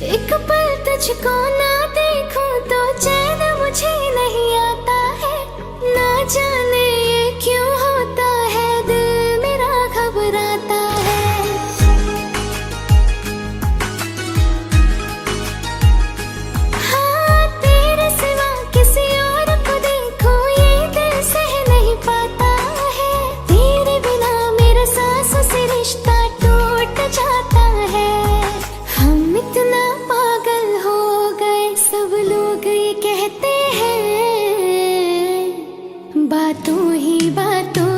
एक पल तुझको ना देखूं तो चैन मुझे नहीं आता है। ना जाने ये क्यों होता है, दिल मेरा घबराता है। हाँ, तेरे सिवा किसी और को देखूं ये दिल सह नहीं पाता है। तेरे बिना मेरे सांसों से रिश्ता टूट जाता है। हम इतना पागल हो गए, सब लोग ये कहते हैं, बातों ही बातों